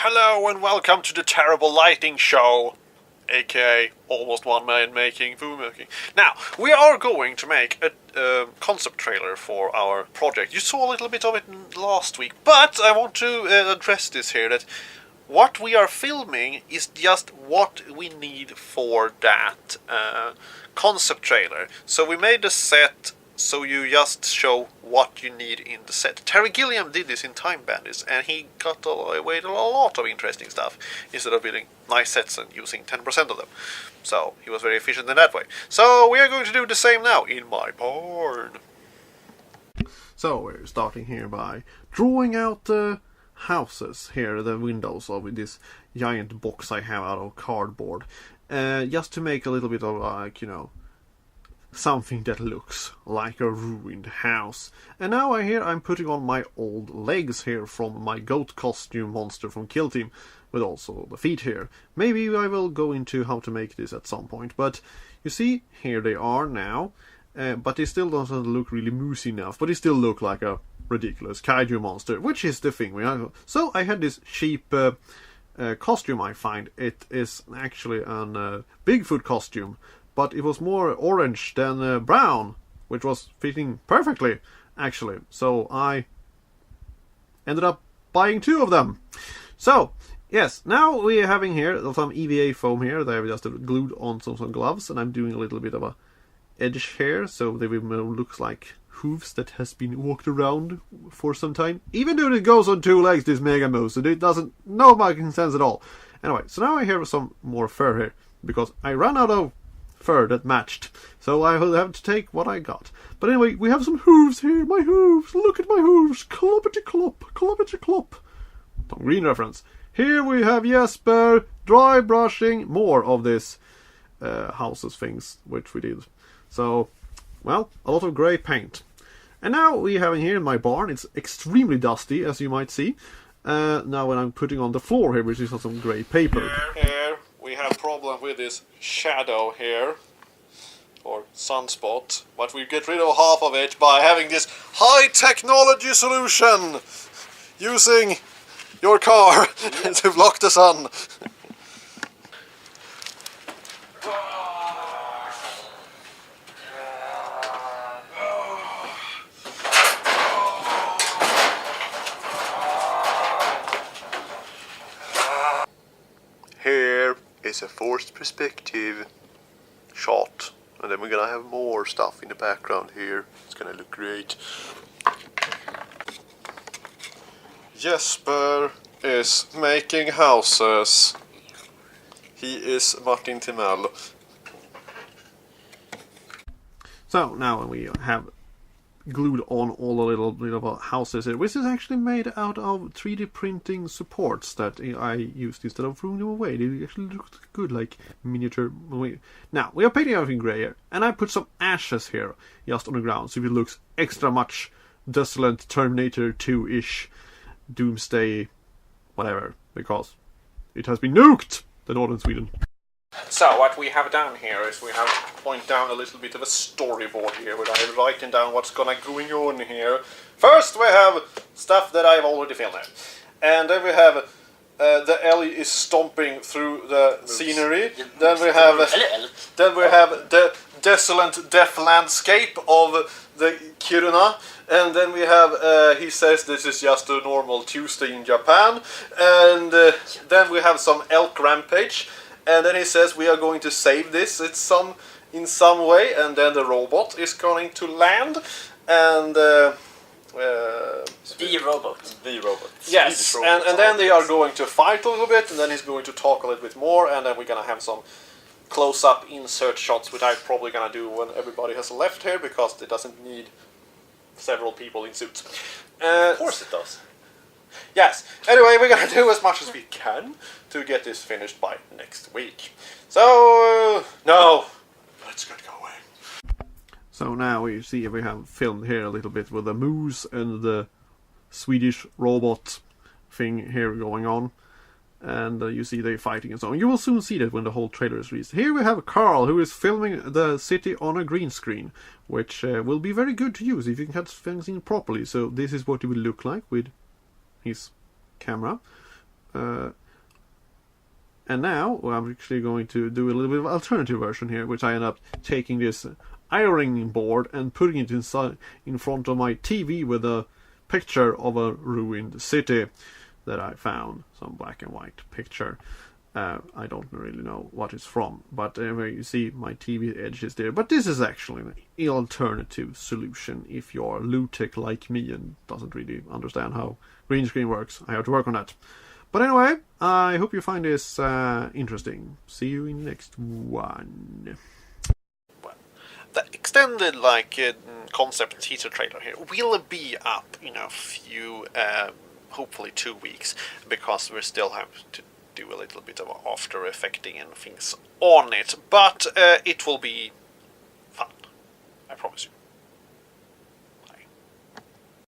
Hello and welcome to the Terrible Lighting Show, aka Almost One Man Making Movie Making. Now, we are going to make a concept trailer for our project. You saw a little bit of it last week, but I want to address this here, that what we are filming is just what we need for that concept trailer. So we made a set, so you just show what you need in the set. Terry Gilliam did this in Time Bandits, and he got away with a lot of interesting stuff instead of building nice sets and using 10% of them. So he was very efficient in that way. So we are going to do the same now in my barn. So we're starting here by drawing out the houses here, the windows of this giant box I have out of cardboard, just to make a little bit of like, you know, something that looks like a ruined house. And now I'm putting on my old legs here from my goat costume monster from Kill Team, with also the feet here. Maybe I will go into how to make this at some point, but you see, here they are now, but they still doesn't look really moosey enough, but they still look like a ridiculous kaiju monster, which is the thing we have. So I had this cheap costume I find. It is actually a Bigfoot costume, but it was more orange than brown, which was fitting perfectly, actually. So I ended up buying two of them. So, yes, now we're having here some EVA foam here that I've just glued on some gloves, and I'm doing a little bit of a edge here, so they will look like hooves that has been walked around for some time. Even though it goes on two legs, this Mega Moose, so it doesn't no making sense at all. Anyway, so now I have some more fur here, because I ran out of fur that matched, so I will have to take what I got. But anyway, we have some hooves here. My hooves, look at my hooves. Cloppity clop, cloppity clop. Tom Green reference. Here we have Jesper dry brushing more of this houses things which we did. So, well, a lot of grey paint. And now we have in here in my barn, it's extremely dusty, as you might see. Now when I'm putting on the floor here, which is on some grey paper. Here we have problem with this shadow here, or sunspot, but we get rid of half of it by having this high technology solution, using your car to block the sun. Here is a forced perspective shot, and then we're gonna have more stuff in the background here. It's gonna look great. Jesper is making houses. He is Martin Timell. So now when we have glued on all the little bit of houses here, which is actually made out of 3D printing supports that I used instead of throwing them away. They actually look good, like miniature. Now we are painting everything grey here, and I put some ashes here just on the ground, so it looks extra much desolate Terminator 2-ish, Doomsday, whatever, because it has been nuked, the northern Sweden. So what we have done here is we have pointed down a little bit of a storyboard here, where I'm writing down what's going on here. First we have stuff that I've already filmed, and then we have the Ellie is stomping through the scenery. Then we have the desolate death landscape of the Kiruna, and then we have he says this is just a normal Tuesday in Japan, and then we have some elk rampage. And then he says we are going to save this in some way, and then the robot is going to land, and the robot. Yes, and then they are going to fight a little bit, and then he's going to talk a little bit more, and then we're gonna have some close-up insert shots, which I'm probably gonna do when everybody has left here, because it doesn't need several people in suits. Of course it does. Yes. Anyway, we're gonna do as much as we can to get this finished by next week. So, no, let's get going. So now we see we have filmed here a little bit with the moose and the Swedish robot thing here going on. And you see they're fighting and so on. You will soon see that when the whole trailer is released. Here we have Carl, who is filming the city on a green screen, which will be very good to use if you can cut things in properly. So this is what it will look like with his camera. And now I'm actually going to do a little bit of alternative version here, which I end up taking this ironing board and putting it in front of my TV with a picture of a ruined city that I found, some black and white picture. I don't really know what it's from, but anyway, you see my TV edge is there. But this is actually an alternative solution if you're low-tech like me and doesn't really understand how green screen works. I have to work on that. But anyway, I hope you find this interesting. See you in the next one. The extended concept teaser trailer here will be up in a few, hopefully 2 weeks, because we still have to do a little bit of after effecting and things on it, but it will be fun, I promise you.